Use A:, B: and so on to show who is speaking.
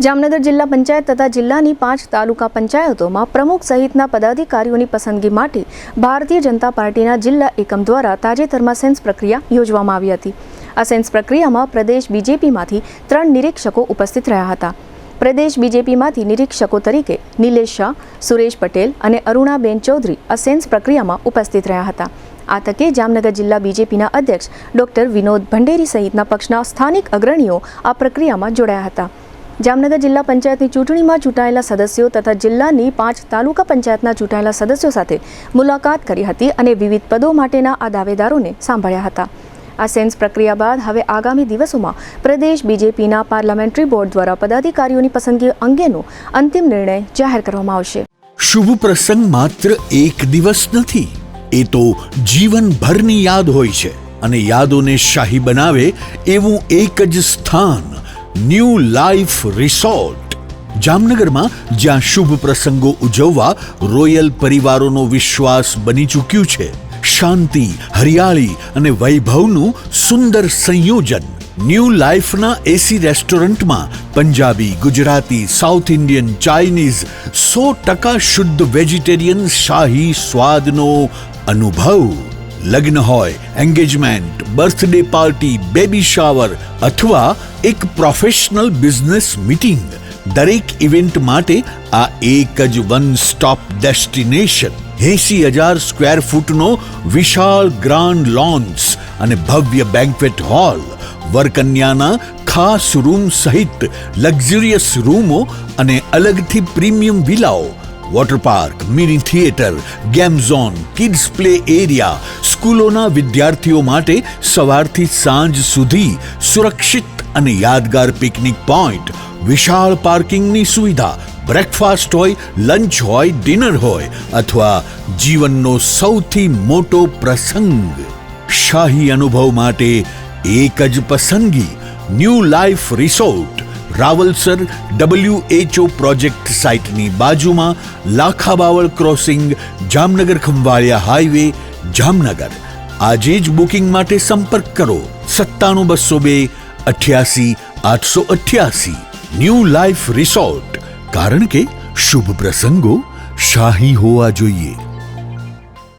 A: જામનગર જિલ્લા પંચાયત તથા જિલ્લાની 5 તાલુકા પંચાયતોમાં પ્રમુખ સહિતના પદાધિકારીઓની પસંદગી માટે ભારતીય જનતા પાર્ટીના જિલ્લા એકમ દ્વારા તાજેતરમાં સેન્સ પ્રક્રિયા યોજવામાં આવી હતી। આ સેન્સ પ્રક્રિયામાં પ્રદેશ બીજેપીમાંથી 3 નિરીક્ષકો ઉપસ્થિત રહ્યા હતા। પ્રદેશ બીજેપીમાંથી નિરીક્ષકો તરીકે નિલેશ શાહ, સુરેશ પટેલ અને અરુણાબેન ચૌધરી આ સેન્સ પ્રક્રિયામાં ઉપસ્થિત રહ્યા હતા। આ તકે જામનગર જિલ્લા બીજેપીના અધ્યક્ષ ડોક્ટર વિનોદ ભંડેરી સહિતના પક્ષના સ્થાનિક અગ્રણીઓ આ પ્રક્રિયામાં જોડાયા હતા। જામનગર જિલ્લા પંચાયતની ચૂંટણીમાં ચૂંટાયેલા સદસ્યો તથા જિલ્લાની 5 તાલુકા પંચાયતના ચૂંટાયેલા સદસ્યો સાથે મુલાકાત કરી હતી અને વિવિધ પદો માટેના આ દાવેદારોને સાંભળ્યા હતા। આ સેન્સ પ્રક્રિયા બાદ હવે આગામી દિવસોમાં પ્રદેશ બીજેપીના પાર્લામેન્ટરી બોર્ડ દ્વારા પદાધિકારીઓની પસંદગી અંગેનો અંતિમ નિર્ણય જાહેર કરવામાં આવશે।
B: શુભ પ્રસંગ માત્ર એક દિવસ નથી, એ તો જીવનભરની યાદ હોય છે અને યાદોને શાહી બનાવે એવું એક જ સ્થાન ન્યૂ લાઈફ રિસોર્ટ જામનગરમાં, જ્યાં શુભ પ્રસંગો ઉજવવા રોયલ પરિવારોનો વિશ્વાસ બની ચૂક્યું છે। શાંતિ, હરિયાળી અને વૈભવનું સુંદર સંયોજન। ન્યૂ લાઈફના એસી રેસ્ટોરન્ટમાં Punjabi, Gujarati, south Indian, Chinese 100% શુદ્ધ વેજીટેરિયન શાહી સ્વાદનો અનુભવ। લગ્ન હોય, engagement, birthday party, baby shower અથવા એક પ્રોફેશનલ બિઝનેસ મીટિંગ, દરેક ઇવેન્ટ માટે આ એક જ વન સ્ટોપ ડેસ્ટિનેશન। 80,000 સ્ક્વેર ફૂટનો વિશાળ ગ્રાન્ડ લોન્સ અને ભવ્ય બેન્ક્વેટ હોલ, વરકન્યાના ખાસ રૂમ સહિત લક્ઝરિયસ રૂમો અને અલગથી પ્રીમિયમ વિલાઓ, water park, mini theatre, game zone, kids play area, સ્કૂલોના વિદ્યાર્થીઓ માટે સવારથી સાંજ સુધી સુરક્ષિત અને યાદગાર પિકનિક પોઈન્ટ, વિશાળ પાર્કિંગની સુવિધા, બ્રેકફાસ્ટ હોય, લંચ હોય, ડિનર હોય અથવા જીવનનો સૌથી મોટો પ્રસંગ, શાહી અનુભવ માટે એક જ પસંદગી new life resort, Rawalsar WHO project સાઇટની બાજુમાં, લાખાબાવળ ક્રોસિંગ, જામનગર ખંભાળિયા હાઈવે, જામનગર। આજે જ બુકિંગ માટે સંપર્ક કરો 97 202 88 888। ન્યૂ લાઈફ રિસોર્ટ, કારણ કે શુભ પ્રસંગો શાહી હોવા જોઈએ।